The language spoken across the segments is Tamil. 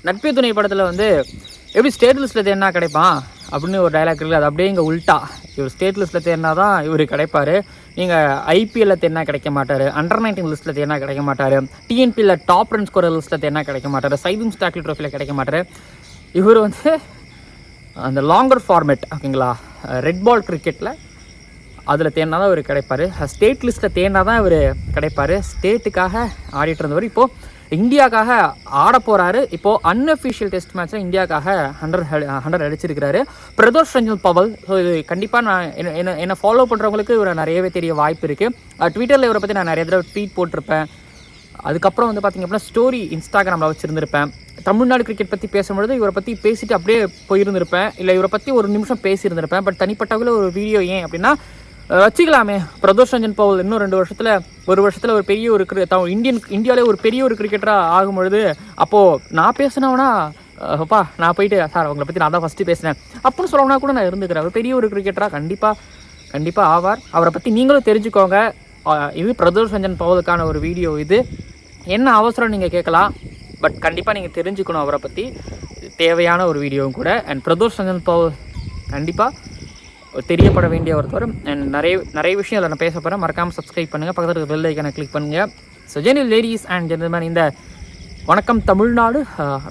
நட்பே துணை படத்தில் வந்து எப்படி ஸ்டேட் லிஸ்ட்டில் தேடினா கிடைப்பான் அப்படின்னு ஒரு டைலாக் இருக்குது. அது அப்படியே இங்கே உல்ட்டா. இவர் ஸ்டேட் லிஸ்ட்டில் தேடினா தான் இவர் கிடைப்பார். நீங்கள் ஐபிஎல்லில் தேடினா கிடைக்க மாட்டார், அண்டர் 19 லிஸ்ட்டில் தேடினா கிடைக்க மாட்டார், டிஎன்பியில் டாப் ரன் ஸ்கோரர் லிஸ்ட்டில் தேடினா கிடைக்க மாட்டார், சைதும் ஸ்டாக்லி ட்ரோஃபியில் கிடைக்க மாட்டார். இவர் வந்து அந்த லாங்கர் ஃபார்மேட் ஓகேங்களா, ரெட் பால் கிரிக்கெட்டில் அதில் தேடினா தான் இவர் கிடைப்பார். ஸ்டேட் லிஸ்ட்டில் தேடினா தான் இவர் கிடைப்பார். ஸ்டேட்டுக்காக ஆடிட்டு இருந்தவர் இப்போது இந்தியாவுக்காக ஆட போகிறாரு. இப்போது அன்அஃபிஷியல் டெஸ்ட் மேட்ச்சில் இந்தியாவுக்காக 100 அடிச்சிருக்கிறாரு பிரதோஷ் ரஞ்சன் பவல். ஸோ இது கண்டிப்பாக நான் என்னை ஃபாலோ பண்ணுறவங்களுக்கு இவரை நிறையவே தெரிய வாய்ப்பு இருக்குது. ட்விட்டரில் இவரை பற்றி நான் நிறைய தடவை ட்வீட் போட்டிருப்பேன். அதுக்கப்புறம் வந்து பார்த்திங்க அப்படின்னா ஸ்டோரி இன்ஸ்டாகிராமில் வச்சுருந்துருப்பேன். தமிழ்நாடு கிரிக்கெட் பற்றி பேசும்பொழுது இவரை பற்றி பேசிட்டு அப்படியே போயிருந்திருப்பேன், இல்லை இவரை பற்றி ஒரு நிமிஷம் பேசியிருந்திருப்பேன். பட் தனிப்பட்டவங்கள ஒரு வீடியோ ஏன் அப்படின்னா வச்சுக்கலாமே, பிரதோஷ் ரஞ்சன் பவல் இன்னும் 2 வருஷத்தில் ஒரு பெரிய ஒரு இந்தியாவிலே ஒரு பெரிய ஒரு கிரிக்கெட்டராக ஆகும்பொழுது அப்போது நான் பேசினவனா அப்பா நான் போயிட்டு சார் அவங்கள பற்றி நான் தான் ஃபஸ்ட்டு பேசினேன் அப்படின்னு சொல்லணும்னா கூட நான் இருந்துக்கிறேன். ஒரு பெரிய ஒரு கிரிக்கெட்டராக கண்டிப்பாக ஆவார். அவரை பற்றி நீங்களும் தெரிஞ்சுக்கோங்க. இது பிரதோஷ் ரஞ்சன் பவலுக்கான ஒரு வீடியோ. இது என்ன அவசரம் நீங்கள் கேட்கலாம், பட் கண்டிப்பாக நீங்கள் தெரிஞ்சுக்கணும் அவரை பற்றி. தேவையான ஒரு வீடியோவும் கூட. அண்ட் பிரதோஷ் ரஞ்சன் பவல் கண்டிப்பாக தெரியப்பட வேண்டிய ஒருத்தர். அண்ட் நிறைய விஷயம் அதில் நான் பேச போகிறேன். மறக்காமல் சப்ஸ்கிரைப் பண்ணுங்கள், பக்கத்தில் பெல் ஐக்கானை கிளிக் பண்ணுங்கள். ஸோ ஜெனில் லேடிஸ் அண்ட் ஜென்டில்மேன், இந்த வணக்கம் தமிழ்நாடு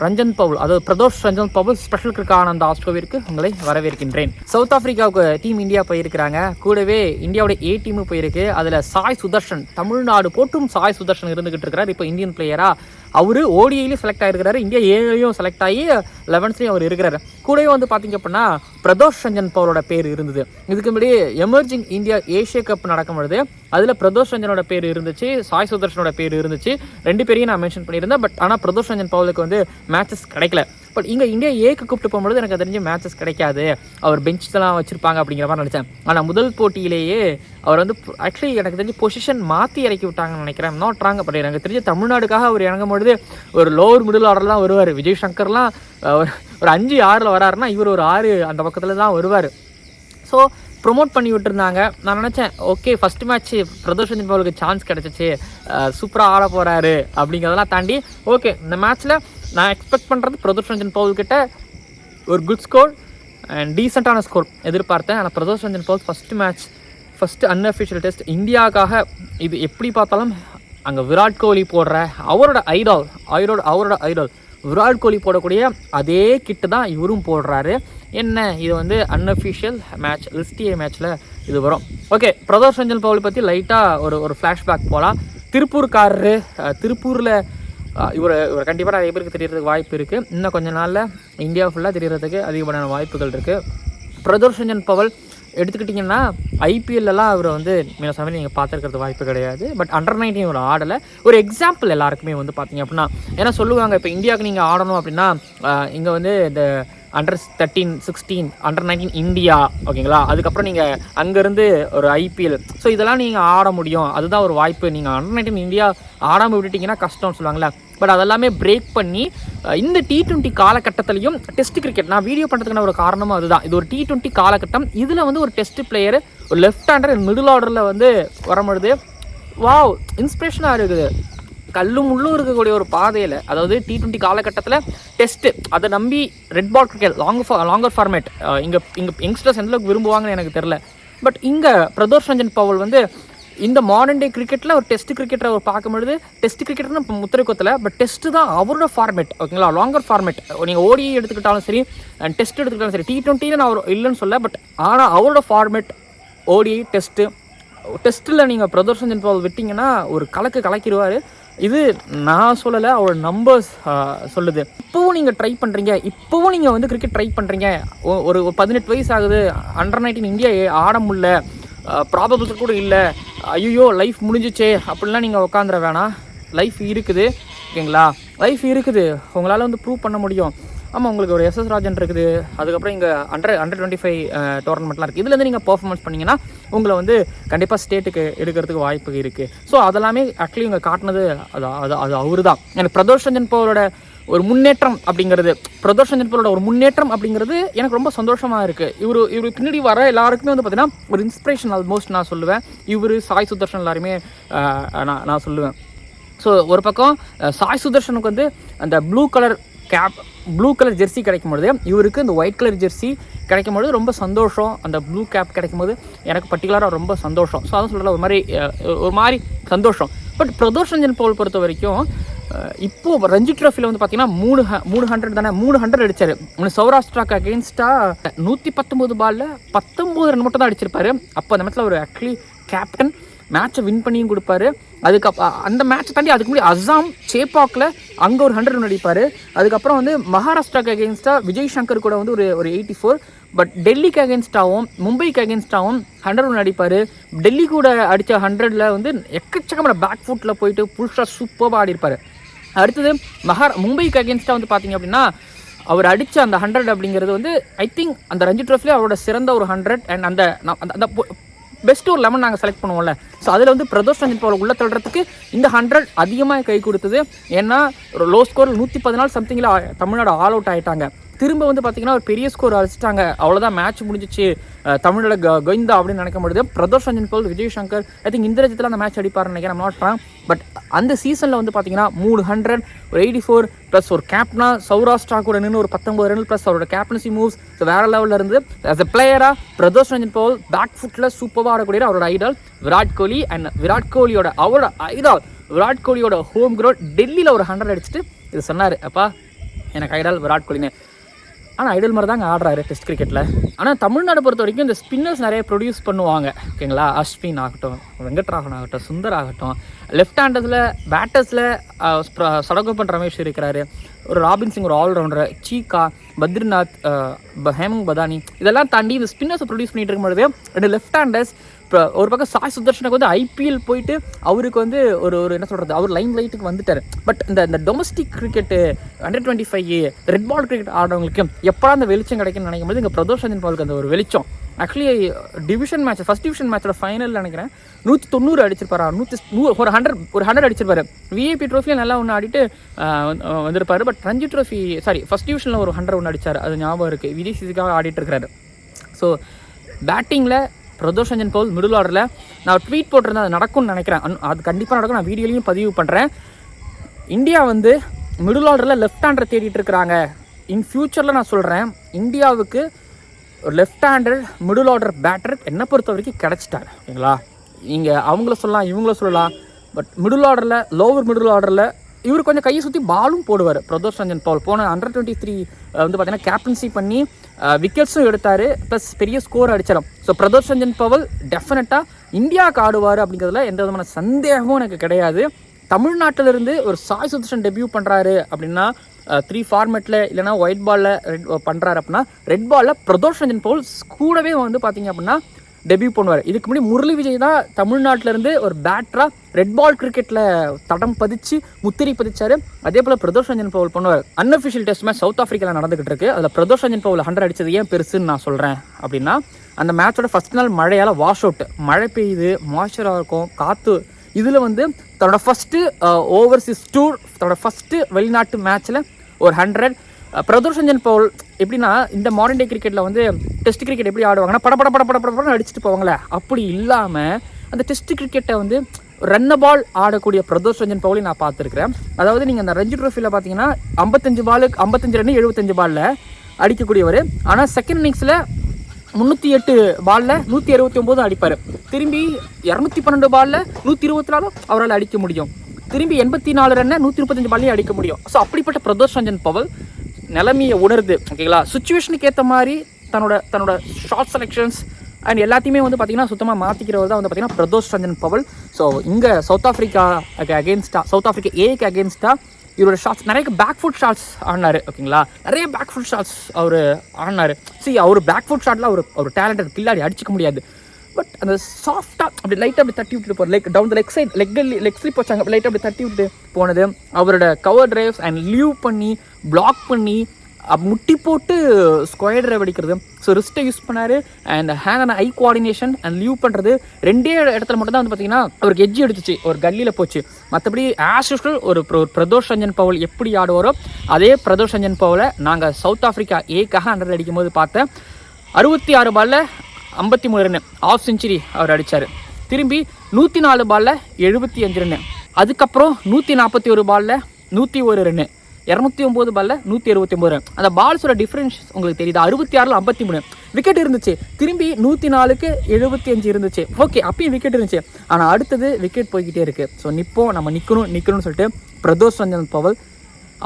ரஞ்சன் பவுல், அதாவது பிரதோஷ் ரஞ்சன் பவுல் ஸ்பெஷல் கிரிக்கெட் ஆனந்த ஆஸ்ட்ரோவிற்கு உங்களை வரவேற்கின்றேன். சவுத் ஆஃப்ரிக்காவுக்கு டீம் இந்தியா போயிருக்கிறாங்க. கூடவே இந்தியாவோட ஏ டீமும் போயிருக்கு. அதில் சாய் சுதர்ஷன், தமிழ்நாடு போட்டும் சாய் சுதர்ஷன் இருந்துகிட்டு இருக்கிறார். இப்போ இந்தியன் பிளேயராக அவர் ஓடிஐலையும் செலக்ட் ஆகிருக்கிறாரு, இந்தியா ஏலையும் செலக்ட் ஆகி 11ஸ்லையும் அவர் இருக்கிறார். கூடவே வந்து பார்த்திங்க அப்படின்னா பிரதோஷ் ரஞ்சன் பவலோட பேர் இருந்தது. இதுக்கு முன்னாடி எமர்ஜிங் இந்தியா ஏஷியா கப் நடக்கும்பொழுது அதில் பிரதோஷ் ரஞ்சனோட பேர் இருந்துச்சு, சாய் சுதர்ஷனோட பேர் இருந்துச்சு. 2 பேரையும் நான் மென்ஷன் பண்ணியிருந்தேன். பட் ஆனால் பிரதோஷ் ரஞ்சன் பவலுக்கு வந்து மேட்சஸ் கிடைக்கல. பட் இங்கே இந்தியா ஏக்கு கூப்பிட்டு போகும்போது எனக்கு தெரிஞ்சு மேட்சஸ் கிடைக்காது, அவர் பெஞ்ச்லாம் வச்சுருப்பாங்க அப்படிங்கிற மாதிரி நினச்சேன். ஆனால் முதல் போட்டியிலேயே அவர் வந்து ஆக்சுவலி எனக்கு தெரிஞ்சு பொசிஷன் மாற்றி இறக்கி விட்டாங்கன்னு நினைக்கிறேன். Not wrong. பட் எனக்கு தெரிஞ்சு தமிழ்நாடுக்காக அவர் இறங்கும்பொழுது ஒரு லோவர் மிடில் ஆர்டர்லாம் வருவார். விஜய் சங்கர்லாம் ஒரு 5-6 வராருன்னா இவர் ஒரு 6 அந்த பக்கத்தில் தான் வருவார். ஸோ ப்ரொமோட் பண்ணி விட்டுருந்தாங்க. நான் நினச்சேன் okay first match Pradosh Ranjan பவலுக்கு சான்ஸ் கிடச்சிச்சு, சூப்பராக ஆட போகிறாரு அப்படிங்கிறதெல்லாம் தாண்டி ஓகே இந்த மேட்ச்சில் நான் எக்ஸ்பெக்ட் பண்ணுறது பிரதோஷ் ரஞ்சன் பவல்கிட்ட ஒரு குட் ஸ்கோர் அண்ட் டீசெண்டான ஸ்கோர் எதிர்பார்த்தேன். ஆனால் Pradosh Ranjan Paul first unofficial test இந்தியாவுக்காக இது எப்படி பார்த்தாலும் அங்கே விராட் கோலி போடுற அவரோட ஐடால் விராட் கோலி போடக்கூடிய அதே கிட்டு தான் இவரும் போடுறாரு. என்ன இது வந்து அன்அஃபிஷியல் மேட்ச், லிஸ்ட் ஏ மேட்ச்சில் இது வரும். ஓகே, பிரதோஷ் ரஞ்சன் பவல் பற்றி லைட்டாக ஒரு ஃப்ளாஷ்பேக் போகலாம். திருப்பூர்காரரு, திருப்பூரில் இவர் கண்டிப்பாக நிறைய பேருக்கு தெரியறதுக்கு வாய்ப்பு இருக்குது. இன்னும் கொஞ்சம் நாளில் இந்தியா ஃபுல்லாக தெரியறதுக்கு அதிகமான வாய்ப்புகள் இருக்குது. பிரதோஷ் ரஞ்சன் பவல் எடுத்துக்கிட்டிங்கன்னா ஐபிஎல்லாம் அவர் வந்து மீன சமையல் நீங்கள் பார்த்துருக்கிறது வாய்ப்பு கிடையாது. பட் அண்டர் 19 ஒரு ஆடலை. ஒரு எக்ஸாம்பிள் எல்லாருக்குமே வந்து பார்த்திங்க அப்படின்னா, ஏன்னா சொல்லுவாங்க இப்போ இந்தியாவுக்கு நீங்கள் ஆடணும் அப்படின்னா இங்கே வந்து இந்த அண்டர் 13, 16, அண்டர் 19 இந்தியா ஓகேங்களா, அதுக்கப்புறம் நீங்கள் அங்கேருந்து ஒரு ஐபிஎல், ஸோ இதெல்லாம் நீங்கள் ஆட முடியும், அதுதான் ஒரு வாய்ப்பு. நீங்கள் அண்டர் 19 இந்தியா ஆடாமல் விட்டுட்டிங்கன்னா கஷ்டம்னு சொல்லுவாங்களே. பட் அதெல்லாமே பிரேக் பண்ணி இந்த T20 காலகட்டத்திலையும் டெஸ்ட் கிரிக்கெட் நான் வீடியோ பண்ணுறதுக்கான ஒரு காரணமும் அதுதான். இது ஒரு T20 காலகட்டம். இதில் வந்து ஒரு டெஸ்ட் பிளேயர், ஒரு லெஃப்ட் ஹேண்டர் மிடில் ஆர்டரில் வந்து வரும்பொழுது வாவ் இன்ஸ்பிரேஷனாக இருக்குது. கல்லும் முள்ளும் இருக்கக்கூடிய ஒரு பாதையில், அதாவது T20 காலகட்டத்தில் டெஸ்ட்டு அதை நம்பி red ball cricket longer format இங்கே யங்ஸ்டர்ஸ் எந்தளவுக்கு விரும்புவாங்கன்னு எனக்கு தெரில. பட் இங்கே பிரதோஷ் ரஞ்சன் பவல் வந்து இந்த மாடர்ன் டே கிரிக்கெட்டில் ஒரு டெஸ்ட் கிரிக்கெட்டரை அவர் பார்க்கும்பொழுது டெஸ்ட் கிரிக்கெட்னு இப்போ முத்திரை கொத்தலை, பட் டெஸ்ட்டு தான் அவரோட ஃபார்மேட் ஓகேங்களா, லாங்கர் ஃபார்மேட். நீங்கள் ஓடி எடுத்துக்கிட்டாலும் சரி, டெஸ்ட் எடுத்துக்கிட்டாலும் சரி, T20 நான் அவர் இல்லைன்னு சொல்ல, பட் ஆனால் அவரோட ஃபார்மேட் ஓடி டெஸ்ட்டில் நீங்கள் பிரதோஷ் ரஞ்சன் பவல் விட்டிங்கன்னா ஒரு கலக்கிடுவார். இது நான் சொல்லலை, அவரோட நம்பர்ஸ் சொல்லுது. இப்போவும் நீங்கள் ட்ரை பண்ணுறீங்க, இப்போவும் நீங்கள் வந்து கிரிக்கெட் ட்ரை பண்ணுறீங்க, ஒரு 18 வயசு ஆகுது, அண்டர் 19 இந்தியா ஆட முடியல, ப்ராபபிள்ஸ் கூட இல்லை, ஐயோ லைஃப் முடிஞ்சிச்சே அப்படிலாம் நீங்கள் உட்காந்துட வேணாம். லைஃப் இருக்குது ஓகேங்களா, லைஃப் இருக்குது, உங்களால் வந்து ப்ரூவ் பண்ண முடியும். ஆமாம், உங்களுக்கு ஒரு SS ராஜன் இருக்குது, அதுக்கப்புறம் இங்கே அண்டர் 25 டோர்னமெண்ட்லாம் இருக்குது. இதுலேருந்து நீங்கள் பர்ஃபார்மன்ஸ் பண்ணிங்கன்னா உங்களை வந்து கண்டிப்பாக ஸ்டேட்டுக்கு எடுக்கிறதுக்கு வாய்ப்பு இருக்குது. ஸோ அதெல்லாமே ஆக்சுவலி இங்கே காட்டினது அது அவரு தான். எனக்கு பிரதோஷ் ரஞ்சன் பவலோட ஒரு முன்னேற்றம் அப்படிங்கிறது எனக்கு ரொம்ப சந்தோஷமாக இருக்குது. இவர் பின்னாடி வர எல்லாருக்குமே வந்து பார்த்திங்கன்னா ஒரு இன்ஸ்பிரேஷன் ஆல்மோஸ்ட் நான் சொல்லுவேன். இவர் சாய் சுதர்ஷன் எல்லாருமே நான் சொல்லுவேன். ஸோ ஒரு பக்கம் சாய் சுதர்ஷனுக்கு வந்து அந்த blue colour cap blue colour jersey கிடைக்கும்பொழுது இவருக்கு இந்த ஒயிட் கலர் ஜெர்சி கிடைக்கும்பொழுது ரொம்ப சந்தோஷம். அந்த ப்ளூ கேப் கிடைக்கும்போது எனக்கு பர்டிகுலராக ரொம்ப சந்தோஷம். ஸோ அதுவும் சொல்லல ஒரு மாதிரி சந்தோஷம். பட் பிரதோஷ் ரஞ்சன் பவுல் பொறுத்த வரைக்கும் இப்போது ரஞ்சி ட்ராஃபியில் வந்து பார்த்தீங்கன்னா 300 தானே 300 அடித்தார். சௌராஷ்டிராக்கு அகெயின்ஸ்டாக 119 பாலில் 19 ரன் மட்டும் தான் அடிச்சிருப்பாரு. அப்போ அந்த மேட்ச்சில் ஒரு ஆக்சுவலி கேப்டன் மேட்சை வின் பண்ணியும் கொடுப்பாரு. அந்த மேட்சை தாண்டி அதுக்கு முன்னாடி அஸ்ஸாம் சேப்பாக்கில் அங்கே ஒரு 100 ரன் அடிப்பார். அதுக்கப்புறம் வந்து மகாராஷ்டிராக்கு அகெயின்ஸ்டாக விஜய் சங்கர் கூட வந்து ஒரு 84. பட் டெல்லிக்கு அகெயின்ஸ்டாகவும் மும்பைக்கு அகெயின்ஸ்டாகவும் 100 ரன் அடிப்பார். டெல்லி கூட அடித்த 100ல் வந்து எக்கச்சக்கமான பேக் ஃபுட்டில் போயிட்டு புல்ஷாக சூப்பராக ஆடிருப்பார். அடுத்தது மும்பைக்கு அகெயின்ஸ்டாக வந்து பார்த்தீங்க அப்படின்னா அவர் அடித்த அந்த 100 அப்படிங்கிறது வந்து ஐ திங்க் அந்த ரஞ்சி ட்ராஃபிலே அவரோட சிறந்த ஒரு 100 அண்ட் அந்த பெஸ்ட் ஒரு 11 நாங்கள் செலக்ட் பண்ணுவோம்ல. ஸோ அதில் வந்து பிரதோஷ் ரஞ்சன் பவுல் உள்ள தள்ளுறதுக்கு இந்த 100 அதிகமாக கை கொடுத்தது. ஏன்னா ஒரு லோ ஸ்கோர் 114 சம்திங்கில் தமிழ்நாடு ஆல் அவுட் ஆகிட்டாங்க. திரும்ப வந்து பார்த்தீங்கன்னா ஒரு பெரிய ஸ்கோர் அடிச்சிட்டாங்க. அவ்வளோதான் மேட்ச் முடிஞ்சிச்சு தமிழோட கோவிந்தா அப்படின்னு நினைக்கும்பொழுது பிரதோஷ் ரஞ்சன் பவுல் விஜய் சங்கர் ஐ திங்க் இந்திரஜித்தில் அந்த மேட்ச் அடிப்பார்னு நினைக்கிறேன். Not wrong. பட் அந்த சீசனில் வந்து பார்த்தீங்கன்னா 300 ஒரு 84 ப்ளஸ் ஒரு கேப்டனா சௌராஷ்டிரா கூட நின்று ஒரு 19 ரன் ப்ளஸ் அவரோட கேப்டன்சி மூவ்ஸ் வேறு லெவலில் இருந்து ஆஸ் எ பிளேயராக பிரதோஷ் ரஞ்சன் பவுல் பேக் ஃபுட்டில் சூப்பராக ஆடக்கூடிய அவரோட ஐடால் விராட் கோலி. அண்ட் விராட் கோலியோட ஹோம் கிரவுண்ட் டெல்லியில் ஒரு 100 அடிச்சுட்டு இது சொன்னார், அப்பா எனக்கு ஐடால் விராட் கோலின்னு. ஆனால் ஐடல் மாதிரி தாங்க ஆடுறாரு டெஸ்ட் கிரிக்கெட்டில். ஆனால் தமிழ்நாடு பொறுத்த வரைக்கும் இந்த ஸ்பின்னர்ஸ் நிறைய ப்ரொடியூஸ் பண்ணுவாங்க ஓகேங்களா. அஸ்வின் ஆகட்டும், வெங்கட்ராகவன் ஆகட்டும், சுந்தர் ஆகட்டும், லெஃப்ட் ஹேண்டர்ஸில் பேட்டர்ஸில் சடகோபன் ரமேஷ் இருக்கிறாரு, ஒரு ராபின் சிங் ஒரு ஆல்ரவுண்டர், சீகா, பத்ரிநாத், ஹேமங் பதானி, இதெல்லாம் தாண்டி இந்த ஸ்பின்னர்ஸை ப்ரொடியூஸ் பண்ணிட்டு இருக்கும்பொழுது 2 லெஃப்ட் ஹேண்டர்ஸ். இப்போ ஒரு பக்கம் சாய் சுதர்ஷனுக்கு வந்து ஐபிஎல் போயிட்டு அவருக்கு வந்து ஒரு என்ன சொல்கிறது அவர் லைம் லைட்டுக்கு வந்துட்டார். பட் இந்த domestic cricket Under-25 red ball cricket ஆடுறவங்களுக்கு எப்போ அந்த வெளிச்சம் கிடைக்குன்னு நினைக்கும்போது இங்கே பிரதோஷ் ரஞ்சன் பவுலுக்கு அந்த ஒரு வெளிச்சம். Actually division match first division மேட்சோட ஃபைனல் நினைக்கிறேன் 190 அடிச்சிருப்பாரு. 100 அடிச்சிருப்பாரு. விஐபி ட்ரோஃபியில் நல்லா ஒன்று ஆடிட்டு வந்திருப்பாரு. பட் ரஞ்சி ட்ரோஃபி ஃபஸ்ட் டிவிஷனில் ஒரு 100 ஒன்று அடித்தார். அது ஞாபகம் இருக்குது. விஜய்சிக்காக ஆடிட்டு இருக்கிறாரு. ஸோ பேட்டிங்கில் பிரதோஷ் ரஞ்சன் பவுல் மிடில் ஆர்டரில் நான் ட்வீட் போட்டிருந்தேன், அது நடக்கும்னு நினைக்கிறேன். அது கண்டிப்பாக நடக்கும். நான் வீடியோலையும் பதிவு பண்ணுறேன். இந்தியா வந்து மிடில் ஆர்டரில் லெஃப்ட் ஹேண்டரை தேடிட்டு இருக்கிறாங்க. இன் ஃபியூச்சரில் நான் சொல்கிறேன் இந்தியாவுக்கு ஒரு left hander middle order batter என்னை பொறுத்த வரைக்கும் கிடச்சிட்டார் ஓகேங்களா. நீங்கள் அவங்கள சொல்லலாம் இவங்கள சொல்லலாம். பட் மிடில் ஆர்டரில் லோவர் மிடில் ஆர்டரில் இவர் கொஞ்சம் கையை சுற்றி பாலும் போடுவார். பிரதோஷ் ரஞ்சன் பவுல் போன Under-23 வந்து பார்த்தீங்கன்னா கேப்டன்சி பண்ணி விக்கெட்ஸும் எடுத்தார், ப்ளஸ் பெரிய ஸ்கோர் அடிச்சிடும். ஸோ பிரதோஷ் ரஞ்சன் பவுல் டெஃபினட்டாக இந்தியாவுக்கு ஆடுவார் அப்படிங்கிறதுல எந்த விதமான சந்தேகமும் எனக்கு கிடையாது. தமிழ்நாட்டிலிருந்து ஒரு சாய் சுதர்ஷன் டெபியூ பண்ணுறாரு அப்படின்னா 3 ஃபார்மேட்டில் இல்லைனா ஒயிட் பாலில் பண்ணுறாரு அப்படின்னா ரெட் பாலில் பிரதோஷ் ரஞ்சன் பவுல் கூடவே வந்து பார்த்தீங்க அப்படின்னா டெபியூ பண்ணுவார். இதுக்கு முன்னாடி முரளி விஜய் தான் தமிழ்நாட்டிலேருந்து ஒரு பேட்டராக ரெட் பால் கிரிக்கெட்டில் தடம் பதிச்சு முத்திரை பதிச்சார். அதே போல் பிரதோஷ் ரஞ்சன் பவுல் பண்ணுவார். அன்அஃபிஷியல் டெஸ்ட் மேட்ச் சவுத் ஆஃப்ரிக்காவில் நடந்துகிட்டு இருக்கு. அதில் பிரதோஷ் ரஞ்சன் பவுல் 100 அடித்தது ஏன் பெருசுன்னு நான் சொல்கிறேன் அப்படின்னா அந்த மேட்சோட ஃபஸ்ட் நாள் மழையால் வாஷ் அவுட், மழை பெய்யுது, மாய்ச்சராக இருக்கும், காற்று. இதில் வந்து தன்னோட ஃபஸ்ட்டு ஓவர்சீஸ் டூர், தன்னோட ஃபஸ்ட்டு வெளிநாட்டு மேட்ச்சில் ஒரு 100. பிரதோஷ் ரஞ்சன் பவுல் எப்படின்னா இந்த மாடர்ன் டே கிரிக்கெட்டில் வந்து டெஸ்ட் கிரிக்கெட் எப்படி ஆடுவாங்கன்னா படப்படன்னு அடிச்சுட்டு போவாங்களே, அப்படி இல்லாமல் அந்த டெஸ்ட் கிரிக்கெட்டை வந்து ரன்ன பால் ஆடக்கூடிய பிரதோஷ் ரஞ்சன் பவுலை நான் பார்த்துருக்கிறேன். அதாவது நீங்கள் அந்த ரஞ்சி ட்ரோஃபியில் பார்த்தீங்கன்னா 55 ரன் 75 பாலில் அடிக்கக்கூடியவர். ஆனால் செகண்ட் இன்னிங்ஸில் 308 பாலில் 169 அடிப்பார். திரும்பி 212 பாலில் 124 அவரால் அடிக்க முடியும். திரும்பி 84 ரன்னை 135 பால்லையும் அடிக்க முடியும். ஸோ அப்படிப்பட்ட பிரதோஷ் ரஞ்சன் பவுல் நிலைமையை உணருது ஓகேங்களா. சுச்சுவேஷனுக்கு ஏற்ற மாதிரி தன்னோட ஷார்ட் செலெக்ஷன்ஸ் அண்ட் எல்லாத்தையுமே வந்து பார்த்திங்கன்னா சுத்தமாக மாற்றிக்கிறவர் தான் வந்து பார்த்திங்கன்னா பிரதோஷ் ரஞ்சன் பவுல். ஸோ இங்கே சவுத் ஆஃப்ரிக்கா ஏக்கு அகேன்ஸ்டாக இவரோட ஷாட்ஸ் நிறைய பேக் ஃபுட் ஷாட்ஸ் ஆடினார் ஓகேங்களா. நிறைய பேக் ஃபுட் ஷாட்ஸ் அவர் ஆடினார். அவர் பேக் ஃபுட் ஷாட்டில் அவர் டேலண்டட் கில்லாடி அடிச்சிக்க முடியாது. பட் அந்த சாஃப்டாக அப்படி லைட்டாக அப்படி தட்டி விட்டுட்டு போகிற like down the leg side leg slip வச்சாங்க, அப்படி லைட்டாக அப்படி தட்டி விட்டு போனது. அவரோட கவர் டிரைவ்ஸ் அண்ட் லீவ் பண்ணி பிளாக் பண்ணி முட்டி போட்டு ஸ்கொயர் டிரைவ் அடிக்கிறது. ஸோ ரிஸ்ட்டை யூஸ் பண்ணார் and hand and eye coordination and leave பண்ணுறது 2 இடத்துல மட்டும் தான் வந்து பார்த்திங்கன்னா அவருக்கு எட்ஜி எடுத்துச்சு, ஒரு கல்லியில் போச்சு. மற்றபடி ஆஸ் யூஷுவல் ஒரு பிரதோஷ் ரஞ்சன் பவுல் எப்படி ஆடுவாரோ அதே பிரதோஷ் ரஞ்சன் பவுலை நாங்கள் சவுத் ஆஃப்ரிக்கா ஏக்காக 100 அடிக்கும்போது பார்த்தேன். 66 பாலில் 53 ரன் ஆஃப் செஞ்சுரி அவர் அடித்தார். திரும்பி 104 பாலில் 75 ரன். அதுக்கப்புறம் 141 பாலில் 101 ரன். 209 பால்ல 179 ரன். அந்த பால்ஸோட டிஃபரன்ஸ் உங்களுக்கு தெரியுது. 66ல் 53 விக்கெட் இருந்துச்சு. திரும்பி 104க்கு 75 இருந்துச்சு. ஓகே, அப்பயும் விக்கெட் இருந்துச்சு. ஆனால் அடுத்தது விக்கெட் போய்கிட்டே இருக்குது. ஸோ நம்ம நிற்கணும்னு சொல்லிட்டு பிரதோஷ் ரஞ்சன் பவல்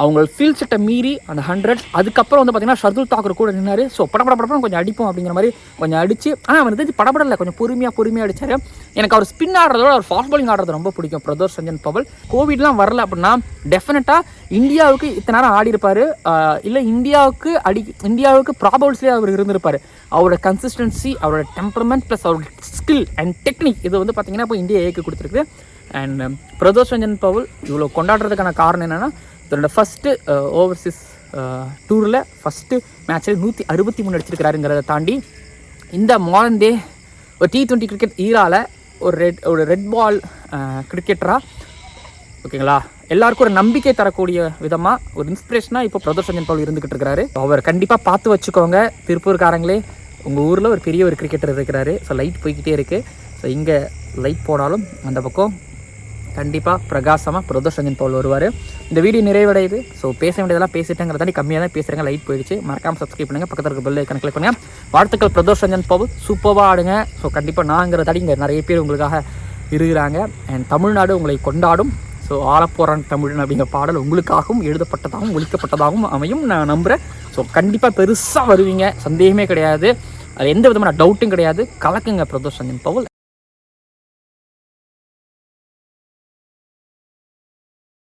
அவங்க ஃபீல் செட்டை மீறி அந்த 100. அதுக்கப்புறம் வந்து பார்த்தீங்கன்னா ஷர்துல் தாக்கூர் கூட நின்னார். ஸோ படப்படப்படம் கொஞ்சம் அடிப்போம் அப்படிங்கிற மாதிரி கொஞ்சம் அடிச்சு, ஆனால் அவர் வந்து படப்படலை, கொஞ்சம் பொறுமையாக அடித்தார். எனக்கு அவர் ஸ்பின் ஆடுறதோட அவர் ஃபாஸ்ட் பாலிங் ஆடுறது ரொம்ப பிடிக்கும் பிரதோஷ் ரஞ்சன் பவல். கோவிட்லாம் வரல அப்படின்னா டெஃபினட்டாக இந்தியாவுக்கு இத்தனை நேரம் ஆடி இருப்பார். இல்லை இந்தியாவுக்கு ப்ராபவுல்ஸ்லேயே அவர் இருந்திருப்பார். அவரோட கன்சிஸ்டன்சி, அவரோட டெம்பரமெண்ட் ப்ளஸ் அவரோட ஸ்கில் அண்ட் டெக்னிக் இது வந்து பார்த்தீங்கன்னா இப்போ இந்தியா ஏக்கு கொடுத்துருக்கு. அண்ட் பிரதோஷ் ரஞ்சன் பவல் இவ்வளோ கொண்டாடுறதுக்கான காரணம் என்னென்னா, தன்னோட ஃபஸ்ட்டு ஓவர்சீஸ் டூரில் ஃபஸ்ட்டு மேட்ச்சில் 163 அடிச்சிருக்கிறாருங்கிறத தாண்டி இந்த மாடர்ன் டே ஒரு T20 கிரிக்கெட் ஈராவில் ஒரு ரெட் பால் கிரிக்கெட்டராக, ஓகேங்களா, எல்லாருக்கும் ஒரு நம்பிக்கை தரக்கூடிய விதமாக ஒரு இன்ஸ்பிரேஷனாக இப்போ பிரதோஷ் ரஞ்சன் பவல் இருந்துக்கிட்டு இருக்கிறாரு. அவர் கண்டிப்பாக பார்த்து வச்சுக்கோங்க. திருப்பூர்காரங்களே, உங்கள் ஊரில் ஒரு பெரிய ஒரு கிரிக்கெட்டர் இருக்கிறாரு. ஸோ லைட் போய்கிட்டே இருக்குது. ஸோ இங்கே லைட் போனாலும் அந்த பக்கம் கண்டிப்பாக பிரகாசமாக பிரதோஷ் ரஞ்சன் பவல் வருவார். இந்த வீடியோ நிறைவடையுது. ஸோ பேச வேண்டியதெல்லாம் பேசிட்டேங்கிறத தாண்டி கம்மியாக தான் பேசுகிறேங்க. லைட் போயிடுச்சு. மறக்காமல் சப்ஸ்கிரைப் பண்ணுங்கள். பக்கத்தில் இருக்க பெல் ஐக்கானை கிளிக் பண்ணுங்கள். வாழ்த்துக்கள் பிரதோஷ் ரஞ்சன் பவல், சூப்பராக ஆடுங்க. ஸோ கண்டிப்பாக நாங்கிற தாண்டி இங்கே நிறைய பேர் உங்களுக்காக இருக்கிறாங்க. அண்ட் தமிழ்நாடு உங்களை கொண்டாடும். ஸோ ஆலப்போரான் தமிழன் அப்படிங்கிற பாடல் உங்களுக்காகவும் எழுதப்பட்டதாகவும் ஒழிக்கப்பட்டதாகவும் அமையும் நான் நம்புகிறேன். ஸோ கண்டிப்பாக பெருசாக வருவீங்க, சந்தேகமே கிடையாது. அது எந்த விதமான டவுட்டும் கிடையாது. கலக்குங்க பிரதோஷ் ரஞ்சன் பவல்.